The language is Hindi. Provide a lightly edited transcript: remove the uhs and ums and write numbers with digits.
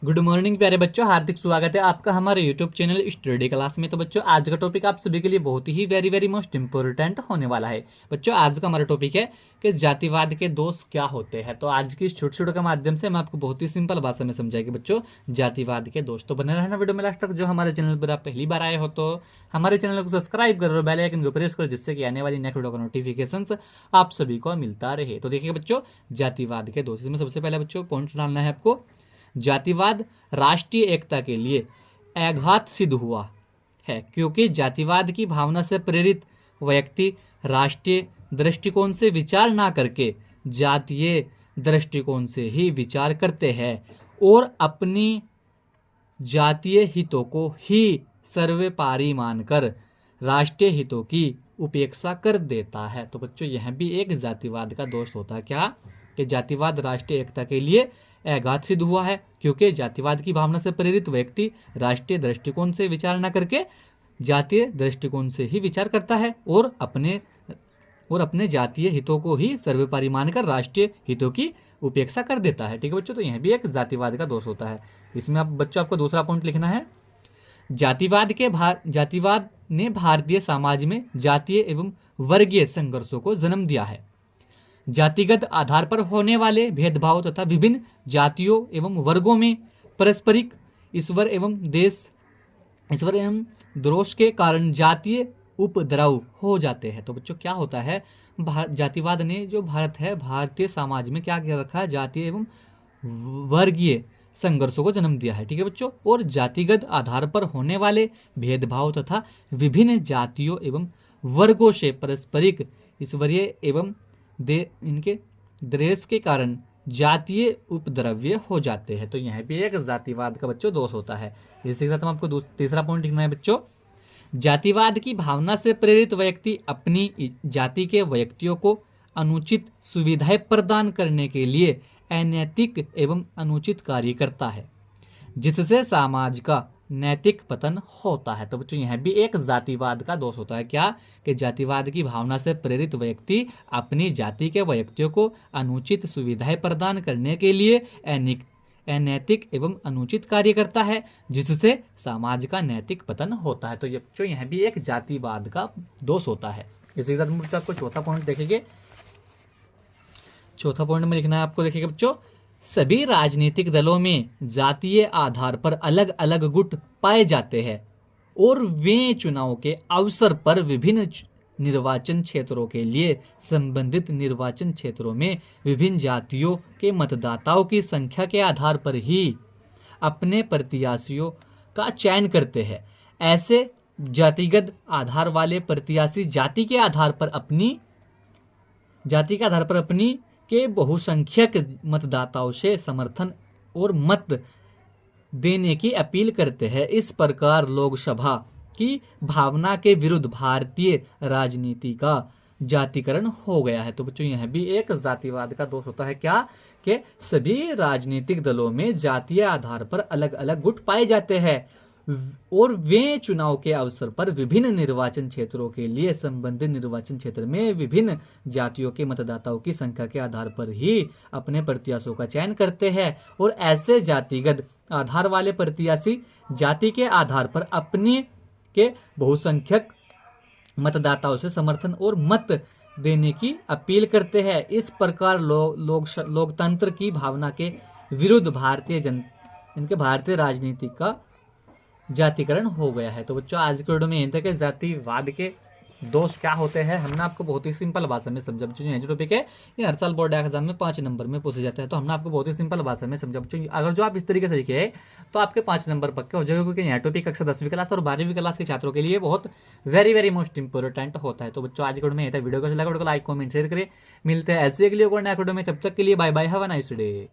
गुड मॉर्निंग प्यारे बच्चों, हार्दिक स्वागत है आपका हमारे यूट्यूब चैनल स्टडी क्लास में। तो बच्चों आज का टॉपिक आप सभी के लिए बहुत ही वेरी मोस्ट इंपॉर्टेंट होने वाला है। बच्चों आज का हमारा टॉपिक है कि जातिवाद के दोष क्या होते हैं। तो आज की इस छोटे छोटे के माध्यम से मैं आपको बहुत ही सिंपल भाषा में समझाएगी बच्चों जातिवाद के दोष। तो बने रहना वीडियो में लास्ट तक। जो हमारे चैनल पर आप पहली बार आए हो तो हमारे चैनल को सब्सक्राइब करो, बेल आइकन को प्रेस करो, जिससे कि आने वाली नेक्स्ट वीडियो का नोटिफिकेशन आप सभी को मिलता रहे। तो देखिए बच्चों जातिवाद के दोष, इसमें सबसे पहले बच्चों पॉइंट डालना है आपको। जातिवाद राष्ट्रीय एकता के लिए आघात सिद्ध हुआ है, क्योंकि जातिवाद की भावना से प्रेरित व्यक्ति राष्ट्रीय दृष्टिकोण से विचार ना करके जातीय दृष्टिकोण से ही विचार करते हैं और अपनी जातीय हितों को ही सर्वोपरि मानकर राष्ट्रीय हितों की उपेक्षा कर देता है। तो बच्चों यह भी एक जातिवाद का दोष होता है। क्या कि जातिवाद राष्ट्रीय एकता के लिए आघात सिद्ध हुआ है, क्योंकि जातिवाद की भावना से प्रेरित व्यक्ति राष्ट्रीय दृष्टिकोण से विचार न करके जातीय दृष्टिकोण से ही विचार करता है और अपने जातीय हितों को ही सर्वोपरि मानकर राष्ट्रीय हितों की उपेक्षा कर देता है। ठीक है बच्चों, तो यह भी एक जातिवाद का दोष होता है। इसमें आप बच्चों आपको दूसरा पॉइंट लिखना है। जातिवाद ने भारतीय समाज में जातीय एवं वर्गीय संघर्षों को जन्म दिया है। जातिगत आधार पर होने वाले भेदभाव तथा विभिन्न जातियों एवं वर्गों में पारस्परिक ईश्वर एवं द्रोष के कारण जातीय उपद्रव हो जाते हैं। तो बच्चों क्या होता है, जातिवाद ने जो भारतीय समाज में क्या किया रखा है, जातीय एवं वर्गीय संघर्षों को जन्म दिया है। ठीक है बच्चों, और जातिगत आधार पर होने वाले भेदभाव तथा विभिन्न जातियों एवं वर्गों से पारस्परिक ईश्वरीय एवं इनके द्वेष के कारण जातीय उपद्रव्य हो जाते हैं। तो यह भी एक जातिवाद का बच्चों दोष होता है। इसी के साथ हम आपको तीसरा पॉइंट लिखना है बच्चों। जातिवाद की भावना से प्रेरित व्यक्ति अपनी जाति के व्यक्तियों को अनुचित सुविधाएं प्रदान करने के लिए अनैतिक एवं अनुचित कार्य करता है, जिससे समाज का नैतिक पतन होता है। तो बच्चों यह भी एक जातिवाद का दोष होता है। क्या कि जातिवाद की भावना से प्रेरित व्यक्ति अपनी जाति के व्यक्तियों को अनुचित सुविधाएं प्रदान करने के लिए अनैतिक एवं अनुचित कार्य करता है, जिससे समाज का नैतिक पतन होता है। तो ये बच्चों यह भी एक जातिवाद का दोष होता है। इसी के साथ बच्चों आपको चौथा पॉइंट देखेंगे। चौथा पॉइंट में लिखना है आपको, देखिएगा बच्चों, सभी राजनीतिक दलों में जातीय आधार पर अलग अलग गुट पाए जाते हैं और वे चुनाव के अवसर पर विभिन्न निर्वाचन क्षेत्रों के लिए संबंधित निर्वाचन क्षेत्रों में विभिन्न जातियों के मतदाताओं की संख्या के आधार पर ही अपने प्रत्याशियों का चयन करते हैं। ऐसे जातिगत आधार वाले प्रत्याशी जाति के आधार पर अपनी के बहुसंख्यक मतदाताओं से समर्थन और मत देने की अपील करते हैं। इस प्रकार लोकसभा की भावना के विरुद्ध भारतीय राजनीति का जातिकरण हो गया है। तो बच्चों यह भी एक जातिवाद का दोष होता है। क्या कि सभी राजनीतिक दलों में जातीय आधार पर अलग अलग गुट पाए जाते हैं और वे चुनाव के अवसर पर विभिन्न निर्वाचन क्षेत्रों के लिए संबंधित निर्वाचन क्षेत्र में विभिन्न जातियों के मतदाताओं की संख्या के आधार पर ही अपने प्रत्याशियों का चयन करते हैं और ऐसे जातिगत आधार वाले प्रत्याशी जाति के आधार पर अपने के बहुसंख्यक मतदाताओं से समर्थन और मत देने की अपील करते हैं। इस प्रकार लोकतंत्र की भावना के विरुद्ध भारतीय राजनीति का जातिकरण हो गया है। तो बच्चों आज के वीडियो में यहीं तक है। जातिवाद के दोष क्या होते हैं हमने आपको बहुत ही सिंपल भाषा में समझा। बच्चों ये जो टॉपिक है ये हर साल बोर्ड एग्जाम में 5 नंबर में पूछे जाता है, तो हमने आपको बहुत ही सिंपल भाषा में समझा। बच्चों अगर जो आप इस तरीके से लिखे तो आपके 5 नंबर पक्के हो जाएगा, क्योंकि यह टॉपिक कक्षा 10वीं क्लास और 12वीं क्लास के छात्रों के लिए बहुत वेरी मोस्ट इंपॉर्टेंट होता है। तो बच्चों आज के वीडियो में यही था। वीडियो को लाइक कमेंट शेयर करें। मिलते हैं ऐसे अगली नया वीडियो में, तब तक के लिए bye bye, have a nice day.